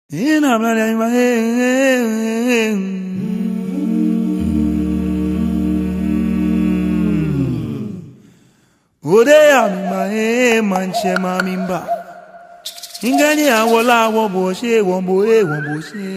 In a blood in my head. Ode ami manche mamimba. Ingani awola woboshe womboe womboshe.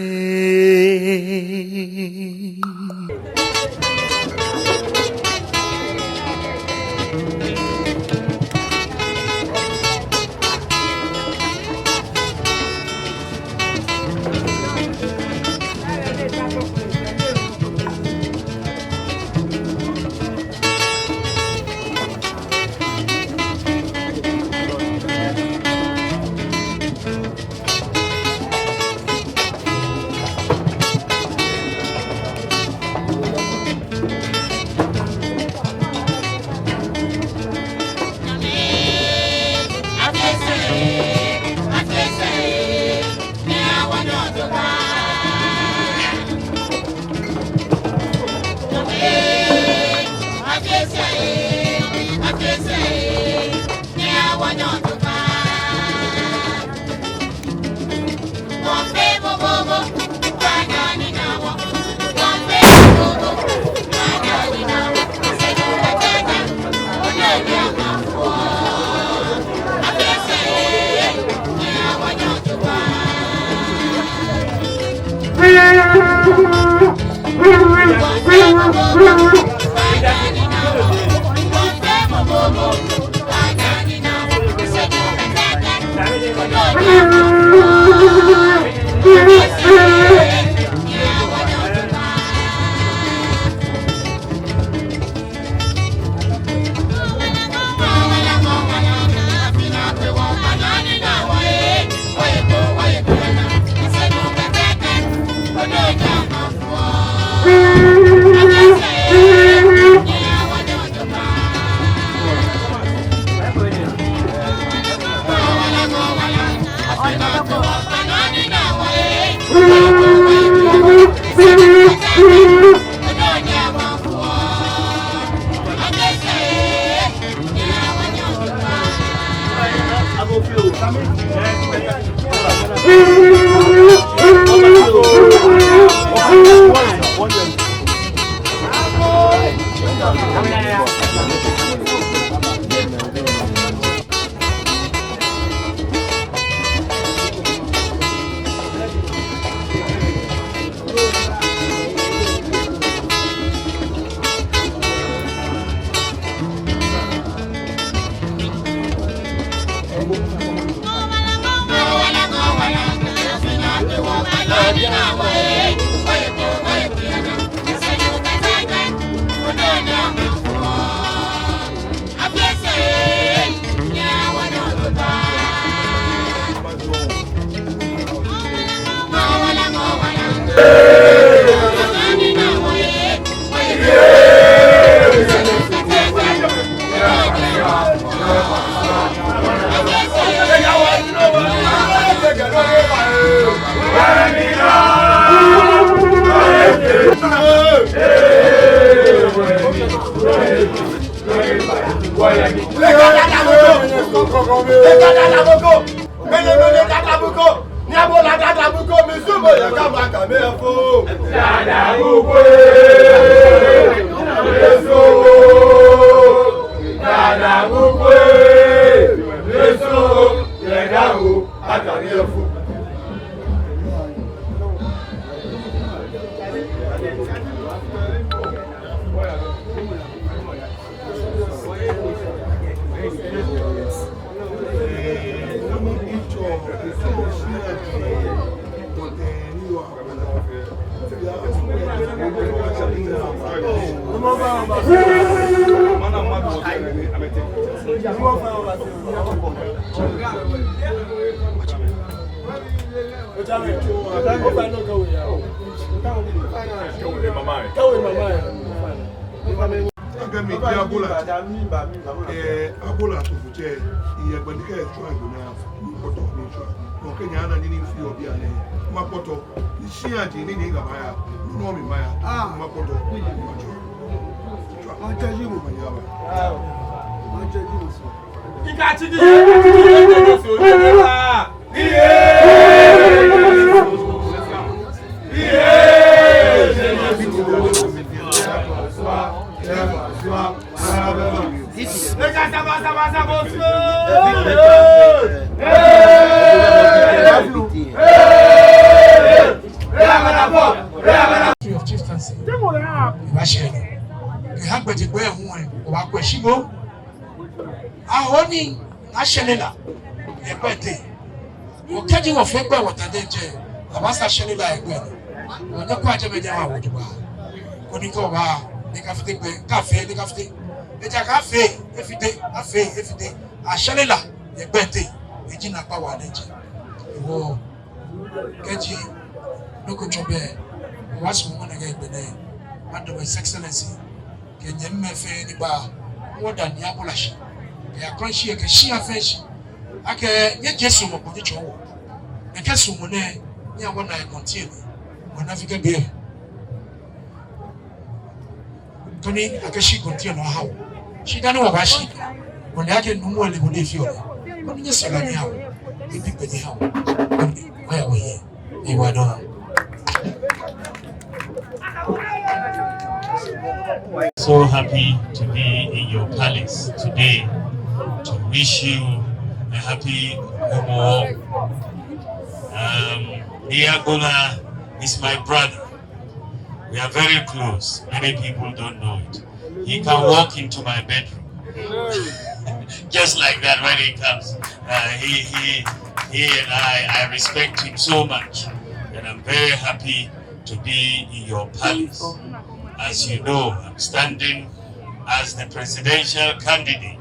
Abola to fuje iye gbadike ejo agona poto ni jo mo kenya na ni fi obi ale ma poto isi adi ni ni gaba ya no mi maya ma poto ma je yi mo ya ba ma je yi mo so ika ti di so ni la iye Chibo. Ahoni Ashelela. Ekwete. Okaji wo fegbe watadeje. Abasa Shelela egbe. Onye kwa jemeja wa woduba. Oniko ba ni kafite gbe kafe ni kafite. Eja kafe efide Ashelela egbete ejina pa wa leje. Wo keji loko chobe wasu mo na ga egbene. Madam His Excellency Kenya mmefe ni ba woda ni abulashi. Ya kranshi ke shi afeshi. Ake ye Jesu mo ko dicho wo. E kesu mo ne ni awon na continue. Mo na fika be. Toni akashi continue no hawo. Shi dani wa ba shi. Mo ne ake numu le mo le fi o. Mo ni Jesu la ni hawo. E bi pe ni hawo. Oya wo ye. E wa do. So happy to be in your palace today to wish you a happy Homo. Diagola is my brother. We are very close. Many people don't know it. He can walk into my bedroom just like that when he comes. He and I respect him so much, and I'm very happy to be in your palace. As you know, I'm standing as the presidential candidate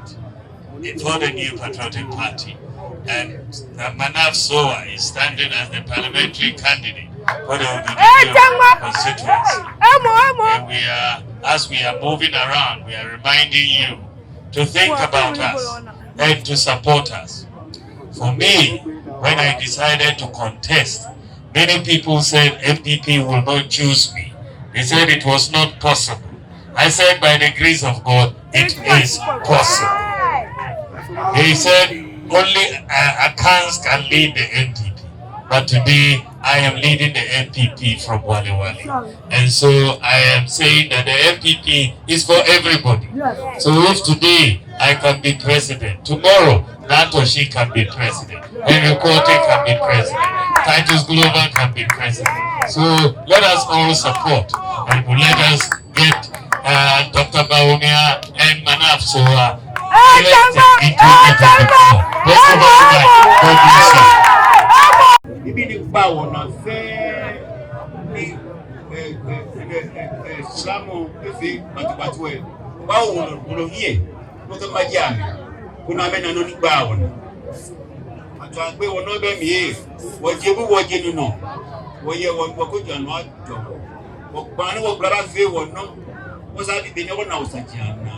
for the New Patriotic Party, and Manaf Soa is standing as the parliamentary candidate for the Oduduwa constituency. And as we are moving around, we are reminding you to think about us and to support us. For me, when I decided to contest, many people said MPP will not choose me. They said it was not possible. I said by the grace of God, it is possible. They said only Akans can lead the NPP. But today, I am leading the NPP from Wale Wale. And so I am saying that the NPP is for everybody. So if today I can be president, tomorrow Natoshi can be president, Henry Kote can be president, Titus Global can be president. So let us all support and let us get Dr. Baumia and Manaf Soa elected in 2024. Let's go back. God bless you. Ibi ni gba ọ̀nà fẹ́ ní Islamu efe pàtàkì ẹ̀ báwo wọ̀nà yíẹ̀ ló tó máa jẹ́ àmì kó náà mẹ́nà ló ní gba ọ̀nà àtọ́ àgbé wọ̀nà bẹ́ẹ̀ mi yé wọ́n jẹ́ bú wọ́n jẹ́ nínú wọ́n yẹ wọ́n kó jẹ́ àná àjọ wọ́n gbà ní wọ́n gbára fẹ́ wọ̀nà wọ́n sáré dìde ní ọ̀nà òsàjì àná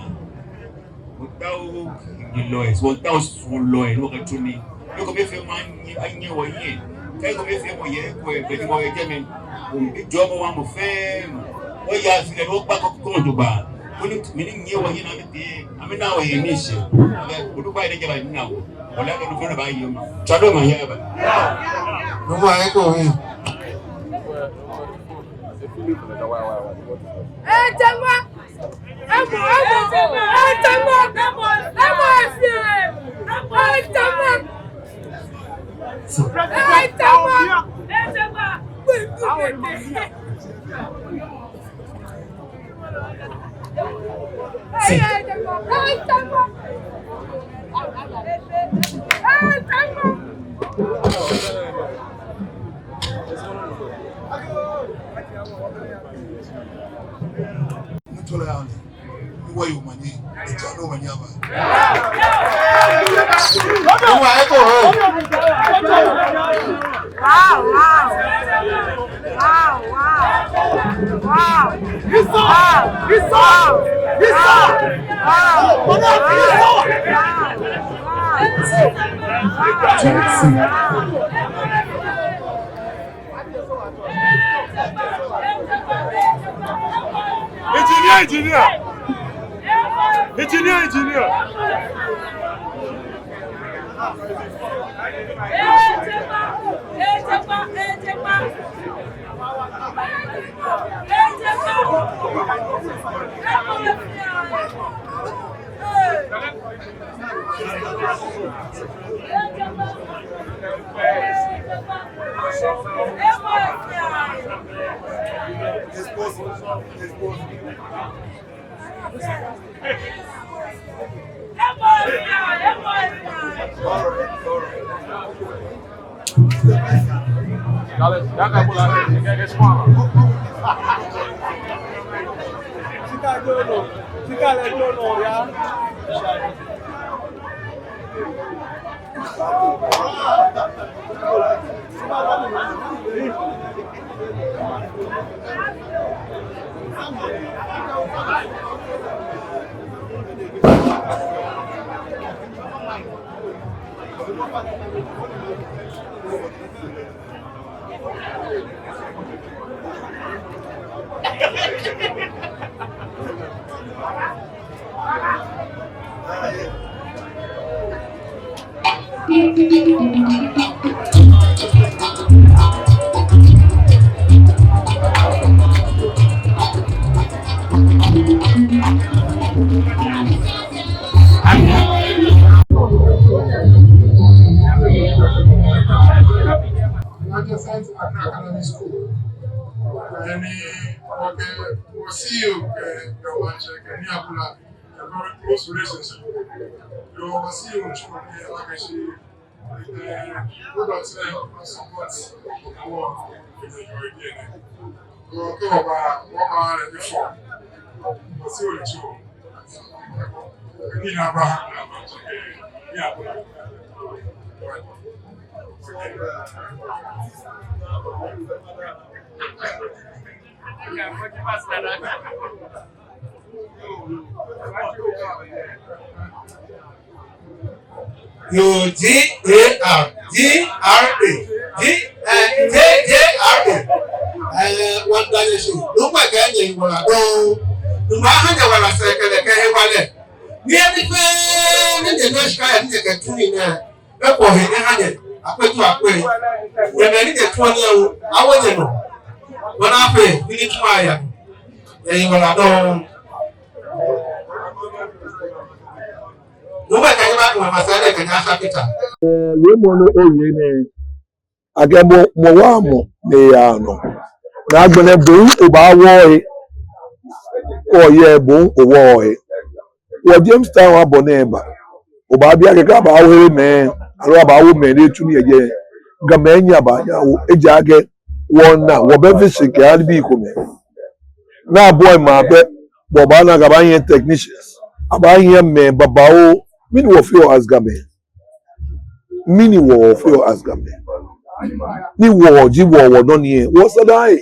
wọ́n dá ìlọ ẹ̀ wọ́n dá òsùn lọ ẹ̀ lọ́kẹ́ tó ní yóò kọ́ bí fẹ́ máa ń yẹ wọ́n yẹ kẹ́kọ̀ọ́ bí fẹ́ mọ̀ yẹ kó ẹ̀ bẹ́ẹ̀ ni wọ́n yẹ jẹ́ mi ìjọ ọmọ wa mo fẹ́ wọ́n yà sílẹ̀ ló gbà kọ́kọ́ òjòba ó ní mi ní yẹ wọ́n yẹ náà mi dé àmì náà wọ̀ yẹ ní ìṣe olùkọ́ yẹn jẹba nínú àwọ̀ ọ̀lẹ́ ẹ̀kọ́ fẹ́ràn bá yẹ mọ́ tọ́dọ̀ mà yẹ ẹ̀bà. Gbogbo ayé kò rí. Ẹ jẹ́ wá ẹ mọ̀ ẹ jẹ́ wá ẹ jẹ́ wá ẹ̀sìn ẹ jẹ́ wá. Engineer. Close relationship. You oversee your children, like I say, who don't say support war in the European. You will go about what before. See what you in Abraham. Yeah. No, G-A-R, G-R-A, J-R-A. One direction. Look at that, you will go. The Mahan, I will say, near the fan, and the Dutch guy, and take a 2 in there. That's what he had. I put to a way. When I need a 20, I want to know. When I pay, we need fire. Then you will adore. Wemono oyene agemo mowamo ne yano na agbene bu obawo oye bu owo wo James Town aboneba oba bia keka ba awo me aro ba awo me ne tumi eje gamenya ba yawo ejage wona wo be visit ke albi ko me na boy ma be bo ba na gaba yen technicians aba yen me babao mini wo fi o asgame mini wo fi o asgame ni wo ji wo no ni e wo sadai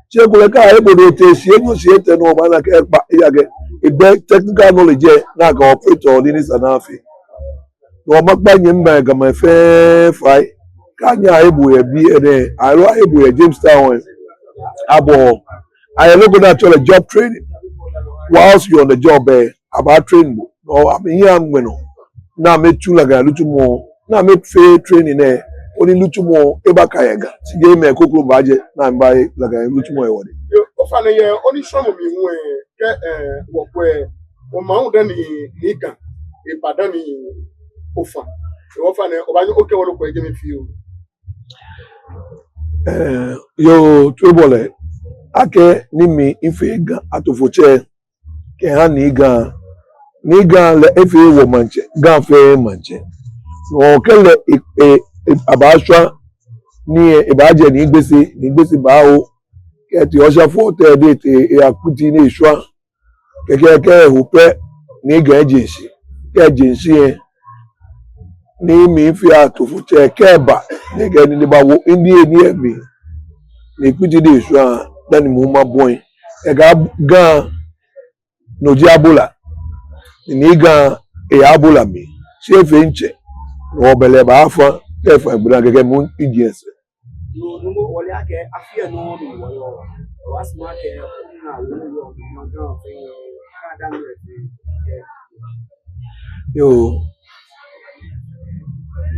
che ko le ka e bodo te si enyo si ete no ba na ke pa yage e be technical knowledge na ka operator ni sanafi no magba nyi mba ga ma fe fai ka nya ebu e bi ene aro ebu e James Town abo I look at actually job training whilst you're on the job about training no I mean here no na me chula ga lutu mo na me fe training oni lutu mo e ba kayega ti ge me kokoro baje na mba la ga lutu mo e wode o fa ne ye oni shomo mi hu ke wo pe o ma hu dan ni kan e padan ni o fa o fa ne o ba o ke wo lo ko e je mi fi o yo tribole ake ni mi ife ga atofoche ke ha ni ga le efe wo manche ga fe manche o kele abasha ni e ba je ni gbese ba o ke ti o sha fo te de te akuti ni iswa ke hu pe ni ga jinsi ke jinsi ni mi fi atofoche ke ba ni ga ni ba wo ndi eni emi ni kuti de iswa dan mu ma boy e ga no ji abula ni ga e abula mi se fe nche no bele ba afa e fa gbura gege mu idiense no mo wole ake afia no mi wo yo wasma ke na wo yo ma ga fe ka dan re yo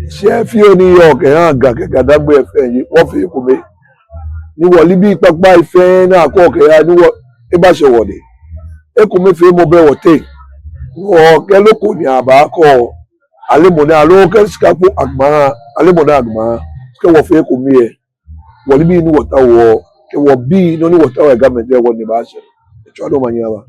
se fi oni yo ke han ga ke gadagbe efe yi won fi ku mi ni woli bi papa ife na ko ke ya ni wo e ba se wode e ku mi fi mo be wote wo ke loko ni aba ko ale mo na lo ke skapo agma ale mo na agma ke wo fi ku mi e woli bi ni wota wo ke wo bi no ni wota wa ga me de wo ni ba se e cho do ma yin ba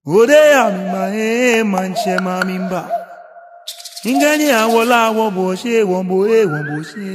Odeya mi mae manche mamimba. Ingani awola woboshe wombo e wombo she.